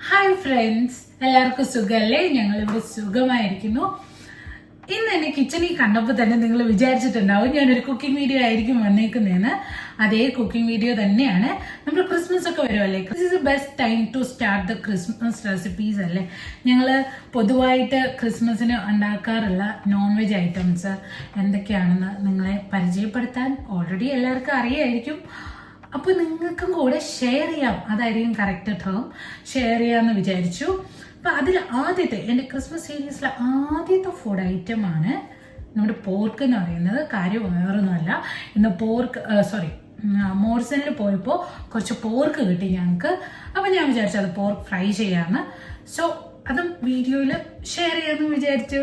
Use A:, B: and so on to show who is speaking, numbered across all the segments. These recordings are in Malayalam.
A: ഹായ് ഫ്രണ്ട്സ്, എല്ലാവർക്കും സുഖമല്ലേ? ഞങ്ങളിവിടെ സുഖമായിരിക്കുന്നു. ഇന്ന് എന്നെ കിച്ചണിൽ കണ്ടപ്പോൾ തന്നെ നിങ്ങൾ വിചാരിച്ചിട്ടുണ്ടാവും ഞാനൊരു കുക്കിംഗ് വീഡിയോ ആയിരിക്കും വന്നേക്കുന്നതെന്ന്. അതേ കുക്കിംഗ് വീഡിയോ തന്നെയാണ്. നമ്മൾ ക്രിസ്മസ് ഒക്കെ വരുമല്ലേ, this is the best time to start the Christmas recipes അല്ലേ. ഞങ്ങൾ പൊതുവായിട്ട് ക്രിസ്മസിന് ഉണ്ടാക്കാറുള്ള നോൺ വെജ് ഐറ്റംസ് എന്തൊക്കെയാണെന്ന് നിങ്ങളെ പരിചയപ്പെടുത്താൻ ഓൾറെഡി എല്ലാവർക്കും അറിയായിരിക്കും. അപ്പോൾ നിങ്ങൾക്കും കൂടെ ഷെയർ ചെയ്യാം, അതായിരിക്കും കറക്റ്റ് ടേം. ഷെയർ ചെയ്യാമെന്ന് വിചാരിച്ചു. അപ്പം അതിൽ ആദ്യത്തെ എൻ്റെ ക്രിസ്മസ് സീരീസിലെ ആദ്യത്തെ ഫുഡ് ഐറ്റമാണ് നമ്മുടെ പോർക്ക് എന്ന് പറയുന്നത്. കാര്യം വേറൊന്നുമല്ല, ഇന്ന് മോർസണിൽ പോയപ്പോൾ കുറച്ച് പോർക്ക് കിട്ടി ഞങ്ങൾക്ക്. അപ്പം ഞാൻ വിചാരിച്ചു അത് പോർക്ക് ഫ്രൈ ചെയ്യാമെന്ന്. സോ അതും വീഡിയോയിൽ ഷെയർ ചെയ്യാമെന്ന് വിചാരിച്ചു.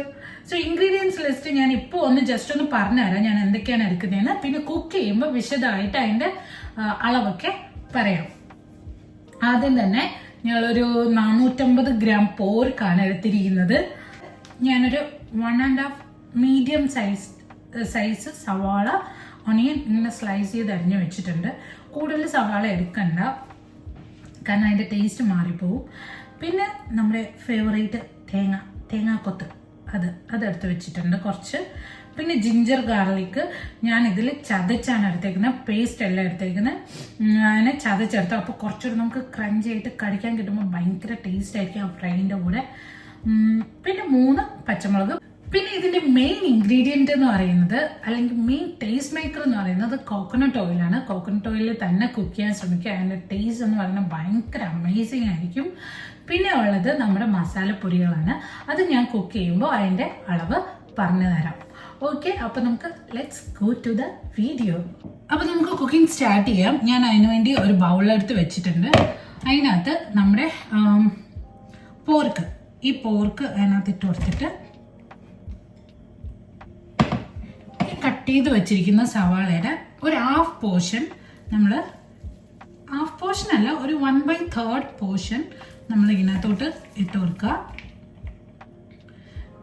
A: സോ ഇൻഗ്രീഡിയൻസ് ലിസ്റ്റ് ഞാൻ ഇപ്പോൾ ജസ്റ്റ് ഒന്ന് പറഞ്ഞുതരാം ഞാൻ എന്തൊക്കെയാണ് എടുക്കുന്നതെന്ന്. പിന്നെ കുക്ക് ചെയ്യുമ്പോൾ വിശദമായിട്ട് അതിൻ്റെ അളവൊക്കെ പറയാം. ആദ്യം തന്നെ ഞങ്ങളൊരു 450 ഗ്രാം പോർക്കാണ് എടുത്തിരിക്കുന്നത്. ഞാനൊരു 1.5 മീഡിയം സൈസ് സവാള ഒണിയൻ ഇങ്ങനെ സ്ലൈസ് ചെയ്ത് അരിഞ്ഞ് വെച്ചിട്ടുണ്ട്. കൂടുതൽ സവാള എടുക്കണ്ട, കാരണം അതിൻ്റെ ടേസ്റ്റ് മാറിപ്പോവും. പിന്നെ നമ്മുടെ ഫേവറേറ്റ് തേങ്ങാക്കൊത്ത് അതെടുത്ത് വെച്ചിട്ടുണ്ട് കുറച്ച്. പിന്നെ ജിഞ്ചർ ഗാർലിക്ക് ഞാൻ ഇതിൽ ചതച്ചാണ് എടുത്തേക്കുന്നത്, പേസ്റ്റ് അല്ല എടുത്തേക്കുന്നത്. അതിനെ ചതച്ചെടുത്തു. അപ്പോൾ കുറച്ചുകൂടി നമുക്ക് ക്രഞ്ചി ആയിട്ട് കടിക്കാൻ കിട്ടുമ്പോൾ ഭയങ്കര ടേസ്റ്റ് ആയിരിക്കും ആ ഫ്രൈൻ്റെ കൂടെ. പിന്നെ 3 പച്ചമുളക്. പിന്നെ ഇതിൻ്റെ മെയിൻ ഇൻഗ്രീഡിയൻ്റ് എന്ന് പറയുന്നത്, അല്ലെങ്കിൽ മെയിൻ ടേസ്റ്റ് മേക്കർ എന്ന് പറയുന്നത് കോക്കനട്ട് ഓയിലാണ്. കോക്കനട്ട് ഓയിലിൽ തന്നെ കുക്ക് ചെയ്യാൻ ശ്രമിക്കുക. അതിൻ്റെ ടേസ്റ്റ് എന്ന് പറയുന്നത് ഭയങ്കര അമേസിങ് ആയിരിക്കും. പിന്നെ ഉള്ളത് നമ്മുടെ മസാലപ്പൊടികളാണ്. അത് ഞാൻ കുക്ക് ചെയ്യുമ്പോൾ അതിൻ്റെ അളവ് പറഞ്ഞു തരാം. ഓക്കെ, അപ്പോൾ നമുക്ക് let's go to the video. അപ്പോൾ നമുക്ക് കുക്കിംഗ് സ്റ്റാർട്ട് ചെയ്യാം. ഞാൻ അതിനു വേണ്ടി ഒരു ബൗളെടുത്ത് വെച്ചിട്ടുണ്ട്. അതിനകത്ത് നമ്മുടെ ഈ പോർക്ക് അതിനകത്ത് ഇട്ട് കൊടുത്തിട്ട് കട്ട് ചെയ്ത് വെച്ചിരിക്കുന്ന സവാളയുടെ ഒരു ഹാഫ് പോർഷൻ അല്ല, ഒരു 1/3 പോർഷൻ നമ്മൾ ഇതിനകത്തോട്ട് ഇട്ട് കൊടുക്കുക.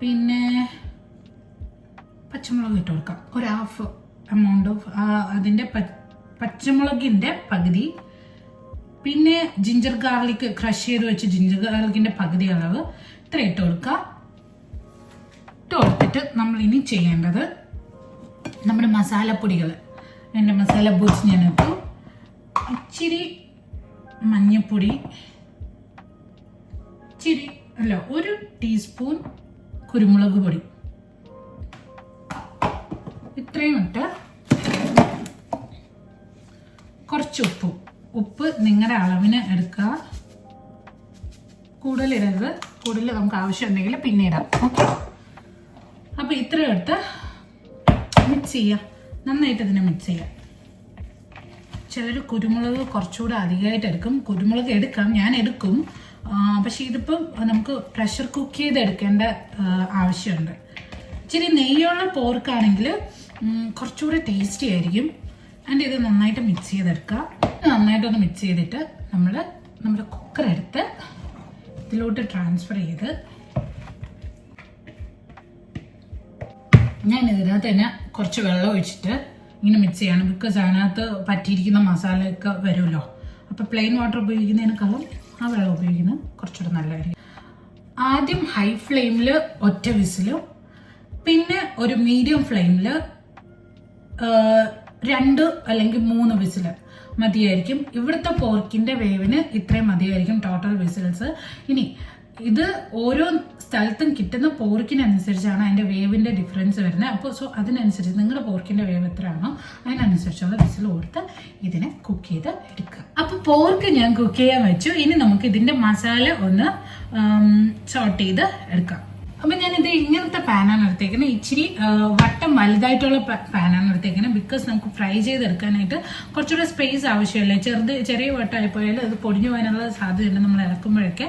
A: പിന്നെ പച്ചമുളക് ഇട്ട് കൊടുക്കാം, ഒരു ഹാഫ് എമൗണ്ട് ഓഫ് അതിൻ്റെ പച്ചമുളകിൻ്റെ പകുതി. പിന്നെ ജിഞ്ചർ ഗാർലിക് ക്രഷ് ചെയ്ത് വെച്ച് ജിഞ്ചർ ഗാർലിക്കിൻ്റെ പകുതി അളവ് ഇത്ര ഇട്ട് കൊടുക്കുക. ഇട്ട് കൊടുത്തിട്ട് നമ്മൾ ഇനി ചെയ്യേണ്ടത് നമ്മുടെ മസാലപ്പൊടികൾ. എൻ്റെ മസാല ബൂസ് ഞാൻ ഇട്ടു. ഇച്ചിരി മഞ്ഞൾപ്പൊടി, ഒരു ടീസ്പൂൺ കുരുമുളക് പൊടി, ഇത്രയും ഇട്ട് കുറച്ച് ഉപ്പ് നിങ്ങളുടെ അളവിന് എടുക്കുക. കൂടുതലിടരുത്, കൂടുതൽ നമുക്ക് ആവശ്യമുണ്ടെങ്കിൽ പിന്നെ ഇടാം. ഓക്കെ, അപ്പോൾ ഇത്രയും എടുത്ത് മിക്സ് ചെയ്യുക. നന്നായിട്ട് ഇതിനെ മിക്സ് ചെയ്യുക. ചിലർ കുരുമുളക് കുറച്ചുകൂടെ അധികമായിട്ട് എടുക്കും. കുരുമുളക് എടുക്കാം, ഞാൻ എടുക്കും. പക്ഷെ ഇതിപ്പം നമുക്ക് പ്രഷർ കുക്ക് ചെയ്ത് എടുക്കേണ്ട ആവശ്യമുണ്ട്. ഇച്ചിരി നെയ്യുള്ള പോർക്കാണെങ്കിൽ കുറച്ചുകൂടെ ടേസ്റ്റി ആയിരിക്കും. ആൻഡ് ഇത് നന്നായിട്ട് മിക്സ് ചെയ്തെടുക്കുക. നന്നായിട്ടൊന്ന് മിക്സ് ചെയ്തിട്ട് നമ്മുടെ കുക്കർ എടുത്ത് ഇതിലോട്ട് ട്രാൻസ്ഫർ ചെയ്ത് ഞാൻ ഇതിനകത്ത് തന്നെ കുറച്ച് വെള്ളം ഒഴിച്ചിട്ട് ഇങ്ങനെ മിക്സ് ചെയ്യണം. ബിക്കോസ് അതിനകത്ത് പറ്റിയിരിക്കുന്ന മസാലയൊക്കെ വരുമല്ലോ. അപ്പോൾ പ്ലെയിൻ വാട്ടർ ഉപയോഗിക്കുന്നതിനേക്കാളും ആ വെള്ളം ഉപയോഗിക്കുന്നത് കുറച്ചുകൂടെ നല്ലതായിരിക്കും. ആദ്യം ഹൈ ഫ്ലെയിമിൽ ഒറ്റ വിസിലും, പിന്നെ ഒരു മീഡിയം ഫ്ലെയിമിൽ 2 അല്ലെങ്കിൽ 3 വിസിൽ മതിയായിരിക്കും. ഇവിടുത്തെ പോർക്കിൻ്റെ വേവിന് ഇത്രയും മതിയായിരിക്കും ടോട്ടൽ വിസിൽസ്. ഇനി ഇത് ഓരോ സ്ഥലത്തും കിട്ടുന്ന പോർക്കിനനുസരിച്ചാണ് അതിൻ്റെ വേവിൻ്റെ ഡിഫറൻസ് വരുന്നത്. അപ്പോൾ അതിനനുസരിച്ച് നിങ്ങളുടെ പോർക്കിൻ്റെ വേവ് എത്രയാണോ അതിനനുസരിച്ചുള്ള വിസിൽ കൊടുത്ത് ഇതിനെ കുക്ക് ചെയ്ത് എടുക്കുക. അപ്പോൾ പോർക്ക് ഞാൻ കുക്ക് ചെയ്യാൻ വെച്ചു. ഇനി നമുക്ക് ഇതിൻ്റെ മസാല ഒന്ന് സോട്ട് ചെയ്ത് എടുക്കാം. അപ്പം ഞാനിത് ഇങ്ങനത്തെ പാനാണ് എടുത്തേക്കുന്നത്. ഇച്ചിരി വട്ടം വലുതായിട്ടുള്ള പാനാണ് എടുത്തേക്കുന്നത്. ബിക്കോസ് നമുക്ക് ഫ്രൈ ചെയ്തെടുക്കാനായിട്ട് കുറച്ചുകൂടെ സ്പേസ് ആവശ്യമില്ല. ചെറിയ വട്ടമായി പോയാലും അത് പൊടിഞ്ഞു പോകാനുള്ള സാധ്യതയുണ്ട് നമ്മൾ ഇറക്കുമ്പോഴൊക്കെ.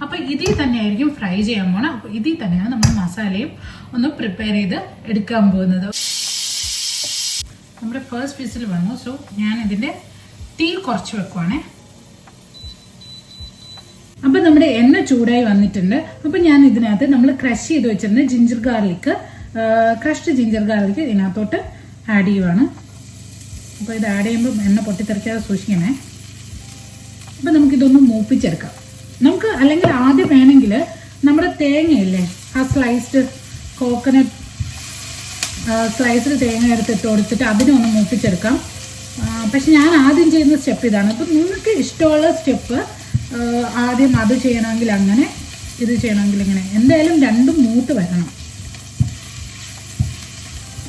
A: അപ്പോൾ ഇതിൽ തന്നെയായിരിക്കും ഫ്രൈ ചെയ്യാൻ പോകണം. അപ്പോൾ ഇതിൽ തന്നെയാണ് നമ്മൾ മസാലയും ഒന്ന് പ്രിപ്പയർ ചെയ്ത് എടുക്കാൻ പോകുന്നത്. നമ്മുടെ ഫസ്റ്റ് വിസിൽ വന്നു. സോ ഞാൻ ഇതിൻ്റെ തീ കുറച്ച് വെക്കുവാണേ. അപ്പം നമ്മുടെ എണ്ണ ചൂടായി വന്നിട്ടുണ്ട്. അപ്പം ഞാൻ ഇതിനകത്ത് നമ്മൾ ക്രഷ് ചെയ്ത് വെച്ചിരുന്ന ക്രഷ്ഡ് ജിഞ്ചർ ഗാർലിക്ക് ഇതിനകത്തോട്ട് ആഡ് ചെയ്യുവാണ്. അപ്പോൾ ഇത് ആഡ് ചെയ്യുമ്പോൾ എണ്ണ പൊട്ടിത്തെറിക്കാതെ സൂക്ഷിക്കണേ. അപ്പം നമുക്കിതൊന്ന് മൂപ്പിച്ചെടുക്കാം. നമുക്ക് അല്ലെങ്കിൽ ആദ്യം വേണമെങ്കിൽ നമ്മുടെ തേങ്ങയില്ലേ, ആ സ്ലൈസ്ഡ് കോക്കനട്ട് സ്ലൈസ്ഡ് തേങ്ങ എടുത്തിട്ട് കൊടുത്തിട്ട് അതിനെ ഒന്ന് മൂപ്പിച്ചെടുക്കാം. പക്ഷെ ഞാൻ ആദ്യം ചെയ്യുന്ന സ്റ്റെപ്പ് ഇതാണ്. അപ്പം നിങ്ങൾക്ക് ഇഷ്ടമുള്ള സ്റ്റെപ്പ് ആദ്യം അത് ചെയ്യണമെങ്കിൽ അങ്ങനെ, ഇത് ചെയ്യണമെങ്കിൽ ഇങ്ങനെ, എന്തായാലും രണ്ടും മൂത്ത് വരണം.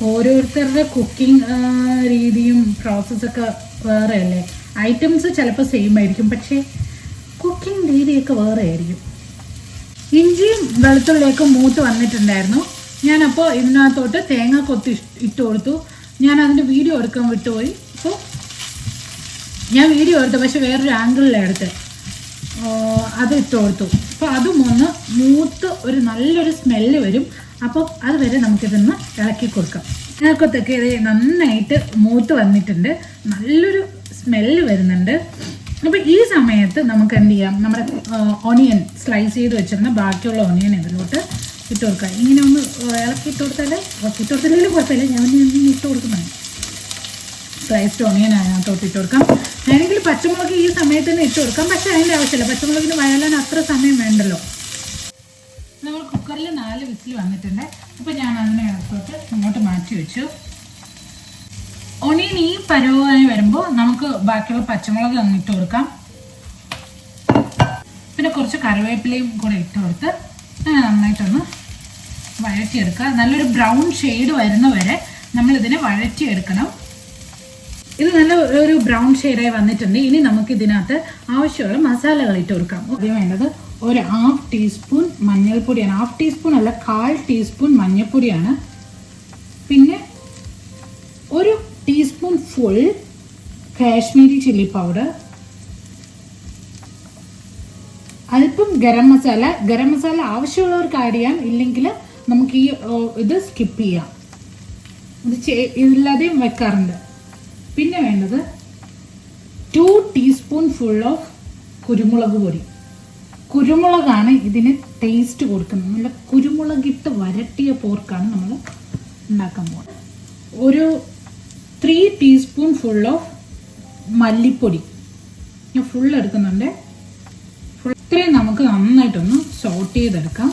A: ഓരോരുത്തരുടെ കുക്കിംഗ് രീതിയും പ്രോസസ്സൊക്കെ വേറെ അല്ലേ. ഐറ്റംസ് ചിലപ്പോൾ സെയിം ആയിരിക്കും, പക്ഷേ കുക്കിംഗ് രീതിയൊക്കെ വേറെ ആയിരിക്കും. ഇഞ്ചിയും വെളുത്തുള്ളിയൊക്കെ മൂത്ത് വന്നിട്ടുണ്ടായിരുന്നു. ഞാനപ്പോൾ ഇതിനകത്തോട്ട് തേങ്ങ കൊത്തി ഇട്ട് കൊടുത്തു. ഞാൻ അതിൻ്റെ വീഡിയോ എടുക്കാൻ വിട്ടുപോയി. അപ്പോൾ ഞാൻ വീഡിയോ എടുത്തു, പക്ഷെ വേറൊരു ആംഗിളിലാണ് എടുത്ത്, അത് ഇട്ട് കൊടുത്തു. അപ്പോൾ അതും ഒന്ന് മൂത്ത് ഒരു നല്ലൊരു സ്മെല്ല് വരും. അപ്പോൾ അതുവരെ നമുക്കിതൊന്ന് ഇളക്കി കൊടുക്കാം. തേങ്ങക്കൊത്തൊക്കെ ഇത് നന്നായിട്ട് മൂത്ത് വന്നിട്ടുണ്ട്, നല്ലൊരു സ്മെല്ല് വരുന്നുണ്ട്. അപ്പോൾ ഈ സമയത്ത് നമുക്ക് എന്ത് ചെയ്യാം, നമ്മുടെ ഓണിയൻ സ്ലൈസ് ചെയ്ത് വെച്ചിരുന്ന ബാക്കിയുള്ള ഓണിയൻ ഇതിലോട്ട് ഇട്ട് കൊടുക്കാം. ഇങ്ങനെ ഒന്ന് ഇളക്കി ഇട്ട് കൊടുത്താലും കുഴപ്പമില്ല. ഞാൻ ഇട്ട് കൊടുക്കുന്നതാണ്. സ്ലൈസ്ഡ് ഓണിയൻ അതിനകത്തോട്ട് ഇട്ട് കൊടുക്കാം. വേണമെങ്കിൽ പച്ചമുളക് ഈ സമയത്ത് തന്നെ ഇട്ട് കൊടുക്കാം, പക്ഷേ അതിൻ്റെ ആവശ്യമില്ല. പച്ചമുളകിന് വഴലാൻ അത്ര സമയം വേണ്ടല്ലോ. നമ്മൾ കുക്കറിൽ 4 വിസിൽ വന്നിട്ടുണ്ട്. അപ്പോൾ ഞാൻ അതിനെ അകത്തോട്ട് ഇങ്ങോട്ട് മാറ്റി വെച്ചു. ഓണിയൻ ഈ പരുവമായി വരുമ്പോൾ നമുക്ക് ബാക്കിയുള്ള പച്ചമുളക് അങ്ങ് ഇട്ട് കൊടുക്കാം. പിന്നെ കുറച്ച് കറിവേപ്പിലയും കൂടെ ഇട്ട് കൊടുത്ത് നന്നായിട്ടൊന്ന് വഴറ്റിയെടുക്കുക. നല്ലൊരു ബ്രൗൺ ഷെയ്ഡ് വരുന്ന വരെ നമ്മളിതിനെ വഴറ്റിയെടുക്കണം. ഇത് നല്ല ഒരു ബ്രൗൺ ഷെയ്ഡായി വന്നിട്ടുണ്ട്. ഇനി നമുക്ക് ഇതിനകത്ത് ആവശ്യമുള്ള മസാലകൾ ഇട്ട് കൊടുക്കാം. ഇത് വേണ്ടത് ഒരു 1/2 ടീസ്പൂൺ മഞ്ഞൾപ്പൊടിയാണ്. 1/2 ടീസ്പൂൺ അല്ല, 1/4 ടീസ്പൂൺ മഞ്ഞൾപ്പൊടിയാണ്. പിന്നെ ഒരു teaspoon full Kashmiri chilli powder, അല്പം ഗരം മസാല ആവശ്യമുള്ളവർക്ക് ആഡ് ചെയ്യാം, ഇല്ലെങ്കിൽ നമുക്ക് ഈ ഇത് സ്കിപ്പ് ചെയ്യാം. ഇതില്ലാതെയും വെക്കാറുണ്ട്. പിന്നെ വേണ്ടത് 2 ടീസ്പൂൺ ഫുൾ ഓഫ് കുരുമുളക് പൊടി. കുരുമുളകാണ് ഇതിന് ടേസ്റ്റ് കൊടുക്കുന്നത്. നല്ല കുരുമുളകിട്ട് വരട്ടിയ പോർക്കാണ് നമ്മൾ ഉണ്ടാക്കാൻ പോകുന്നത്. ഒരു 3 ടീസ്പൂൺ ഫുൾ ഓഫ് മല്ലിപ്പൊടി ഞാൻ ഫുൾ എടുക്കുന്നുണ്ട്. ഇത്രയും നമുക്ക് നന്നായിട്ടൊന്ന് സോട്ട് ചെയ്തെടുക്കാം.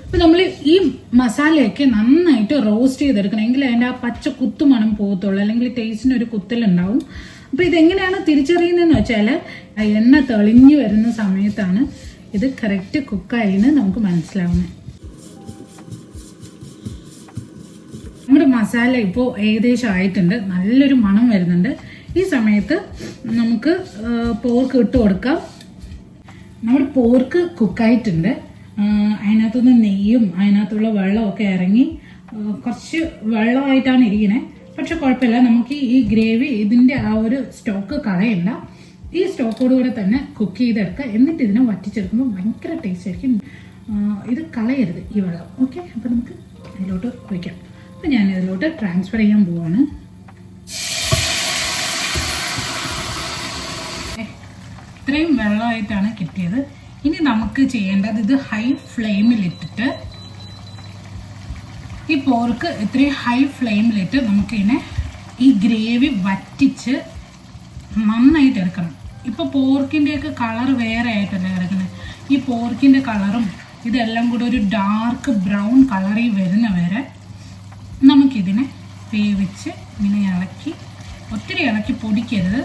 A: അപ്പം നമ്മൾ ഈ മസാലയൊക്കെ നന്നായിട്ട് റോസ്റ്റ് ചെയ്തെടുക്കണം, എങ്കിൽ അതിൻ്റെ ആ പച്ച കുത്തുമണം പോകത്തുള്ളൂ, അല്ലെങ്കിൽ ടേസ്റ്റിന് ഒരു കുത്തലുണ്ടാവും. അപ്പോൾ ഇതെങ്ങനെയാണ് തിരിച്ചറിയുന്നതെന്ന് വെച്ചാൽ എണ്ണ തെളിഞ്ഞു വരുന്ന സമയത്താണ് ഇത് കറക്റ്റ് കുക്കായിന്ന് നമുക്ക് മനസ്സിലാവുന്നത്. നമ്മുടെ മസാല ഇപ്പോൾ ഏകദേശം ആയിട്ടുണ്ട്, നല്ലൊരു മണം വരുന്നുണ്ട്. ഈ സമയത്ത് നമുക്ക് പോർക്ക് ഇട്ട് കൊടുക്കാം. നമ്മുടെ പോർക്ക് കുക്കായിട്ടുണ്ട്. അതിനകത്തുനിന്ന് നെയ്യും അതിനകത്തുള്ള വെള്ളമൊക്കെ ഇറങ്ങി കുറച്ച് വെള്ളമായിട്ടാണ് ഇരിക്കുന്നത്, പക്ഷെ കുഴപ്പമില്ല. നമുക്ക് ഈ ഗ്രേവി ഇതിൻ്റെ ആ ഒരു സ്റ്റോക്ക് കളയണ്ട. ഈ സ്റ്റോക്കോടുകൂടെ തന്നെ കുക്ക് ചെയ്തെടുക്കുക. എന്നിട്ട് ഇതിനെ വറ്റിച്ചെടുക്കുമ്പോൾ ഭയങ്കര ടേസ്റ്റ് ആയിരിക്കും. ഇത് കളയരുത് ഈ വെള്ളം. ഓക്കെ, അപ്പോൾ നമുക്ക് ഇതിലോട്ട് ഒഴിക്കാം. അപ്പം ഞാൻ ഇതിലോട്ട് ട്രാൻസ്ഫർ ചെയ്യാൻ പോവാണ്. ഇത്രയും വെള്ളമായിട്ടാണ് കിട്ടിയത്. ഇനി നമുക്ക് ചെയ്യേണ്ടത് ഇത് ഹൈ ഫ്ലെയിമിലിട്ടിട്ട് ഈ പോർക്ക് ഇത്രയും ഹൈ ഫ്ലെയിമിലിട്ട് നമുക്കിതിനെ ഈ ഗ്രേവി വറ്റിച്ച് നന്നായിട്ട് എടുക്കണം. ഇപ്പോൾ പോർക്കിൻ്റെയൊക്കെ കളർ വേറെ ആയിട്ടല്ലേ കിടക്കുന്നത്. ഈ പോർക്കിൻ്റെ കളറും ഇതെല്ലാം കൂടെ ഒരു ഡാർക്ക് ബ്രൗൺ കളറിൽ വരുന്ന വരെ നമുക്കിതിനെ വേവിച്ച് ഇങ്ങനെ ഇളക്കി, ഒത്തിരി ഇളക്കി പൊടിക്കരുത്,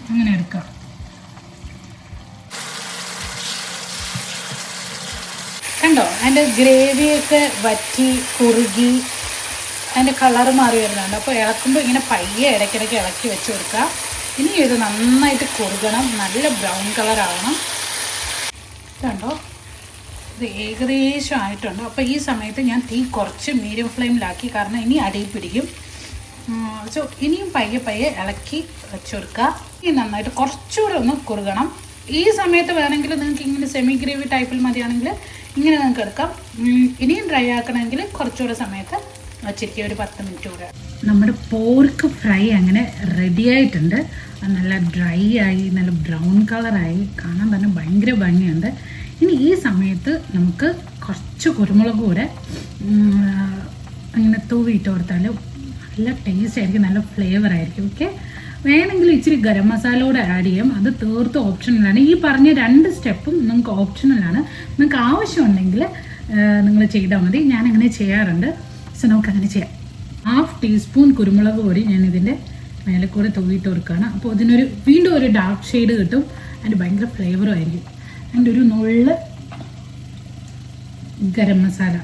A: അങ്ങനെ എടുക്കാം. കണ്ടോ, അതിൻ്റെ ഗ്രേവിയൊക്കെ വറ്റി കുറുകി അതിൻ്റെ കളറ് മാറി വരുന്നുണ്ട്. അപ്പോൾ ഇളക്കുമ്പോൾ ഇങ്ങനെ പയ്യെ ഇടയ്ക്കിടയ്ക്ക് ഇളക്കി വെച്ച് കൊടുക്കുക. ഇനി ഇത് നന്നായിട്ട് കുറുകണം, നല്ല ബ്രൗൺ കളറാവണം. കണ്ടോ, ഇത് ഏകദേശം ആയിട്ടുണ്ട്. അപ്പോൾ ഈ സമയത്ത് ഞാൻ തീ കുറച്ച് മീഡിയം ഫ്ലെയിമിലാക്കി, കാരണം ഇനി അടിയിൽ പിടിക്കും. സോ ഇനിയും പയ്യെ പയ്യെ ഇളക്കി വെച്ച് കൊടുക്കുക. ഇനി നന്നായിട്ട് കുറച്ചുകൂടെ ഒന്ന് കുറുകണം. ഈ സമയത്ത് വേണമെങ്കിൽ നിങ്ങൾക്ക് ഇങ്ങനെ സെമി ഗ്രേവി ടൈപ്പിൽ മതിയാണെങ്കിൽ ഇങ്ങനെ നിങ്ങൾക്ക് എടുക്കാം. ഇനിയും ഡ്രൈ ആക്കണമെങ്കിൽ കുറച്ചുകൂടെ സമയത്ത് വച്ചിരിക്കുക, ഒരു 10 മിനിറ്റ് കൂടെ. നമ്മുടെ പോർക്ക് ഫ്രൈ അങ്ങനെ റെഡി ആയിട്ടുണ്ട്. നല്ല ഡ്രൈ ആയി, നല്ല ബ്രൗൺ കളറായി, കാണാൻ തന്നെ ഭയങ്കര ഭംഗിയുണ്ട്. ഇനി ഈ സമയത്ത് നമുക്ക് കുറച്ച് കുരുമുളക് കൂടെ അങ്ങനെ തൂവിയിട്ട് കൊടുത്താൽ നല്ല ടേസ്റ്റ് ആയിരിക്കും, നല്ല ഫ്ലേവർ ആയിരിക്കും. ഓക്കെ, വേണമെങ്കിൽ ഇച്ചിരി ഗരം മസാല കൂടെ ആഡ് ചെയ്യാം. അത് തീർത്തും ഓപ്ഷണലാണ്. ഈ പറഞ്ഞ 2 സ്റ്റെപ്പും നിങ്ങൾക്ക് ഓപ്ഷണലാണ്. നിങ്ങൾക്ക് ആവശ്യമുണ്ടെങ്കിൽ നിങ്ങൾ ചെയ്താൽ മതി. ഞാൻ അങ്ങനെ ചെയ്യാറുണ്ട്. സോ നമുക്ക് അങ്ങനെ ചെയ്യാം. 1/2 ടീസ്പൂൺ കുരുമുളക് പൊടി ഞാൻ ഇതിൻ്റെ മേലെ കൂടെ തൂവിയിട്ട് കൊടുക്കുകയാണ്. അപ്പോൾ ഇതിനൊരു വീണ്ടും ഒരു ഡാർക്ക് ഷെയ്ഡ് കിട്ടും. അതിൻ്റെ ഭയങ്കര ഫ്ലേവറും ആയിരിക്കും. അതിൻ്റെ ഒരു നുള്ള് ഗരം മസാല.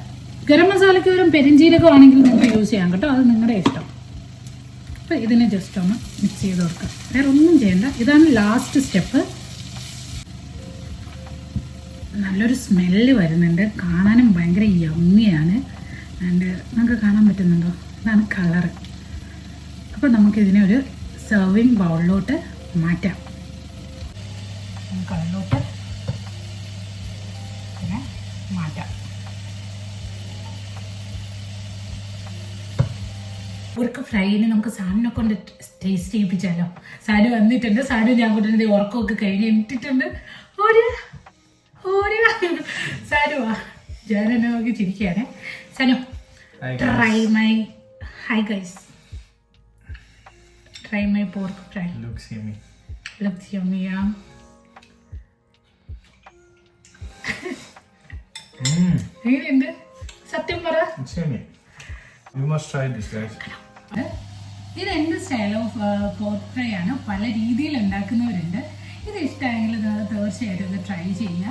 A: ഗരം മസാലയ്ക്ക് ഒരു പെരിഞ്ചീരകം ആണെങ്കിൽ നിങ്ങൾക്ക് യൂസ് ചെയ്യാം കേട്ടോ. അത് നിങ്ങളുടെ ഇഷ്ടം. അപ്പോൾ ഇതിനെ ജസ്റ്റ് ഒന്ന് മിക്സ് ചെയ്ത് കൊടുക്കാം. വേറെ ഒന്നും ചെയ്യണ്ട. ഇതാണ് ലാസ്റ്റ് സ്റ്റെപ്പ്. നല്ലൊരു സ്മെല്ല് വരുന്നുണ്ട്. കാണാനും ഭയങ്കര യമ്മിയാണ്. ആൻഡ് നിങ്ങൾക്ക് കാണാൻ പറ്റുന്നുണ്ടോ? ഇതാണ് കളറ്. അപ്പോൾ നമുക്കിതിനെ ഒരു സെർവിങ് ബൗളിലോട്ട് മാറ്റാം. കളറിലോട്ട് ഇതിനെ മാറ്റാം. പോർക്ക് ഫ്രൈന് നമുക്ക് സാധനം കൊണ്ട് ടേസ്റ്റ് ചെയ്യിപ്പിച്ചാലോ. സാധു വന്നിട്ടുണ്ട്. സാധു ഞാൻ കൊണ്ടിരുന്നത് ഉറക്കമൊക്കെ കഴിഞ്ഞ് എണീറ്റിട്ടുണ്ട്. സാനുവാ ജാനെന്നെ നോക്കി ചിരിക്കുകയാണേ. Sanu try my hi guys try my pork fry. Looks yummy, yeah. എങ്ങനെയുണ്ട്? സത്യം പറ.
B: You must try this, guys.
A: ഇത് എൻ്റെ സ്റ്റൈൽ ഓഫ് പോർക്ക് ഫ്രൈ ആണ്. പല രീതിയിൽ ഉണ്ടാക്കുന്നവരുണ്ട്. ഇത് ഇഷ്ടമായെങ്കിൽ തീർച്ചയായിട്ടും ഇത് ട്രൈ ചെയ്യുക.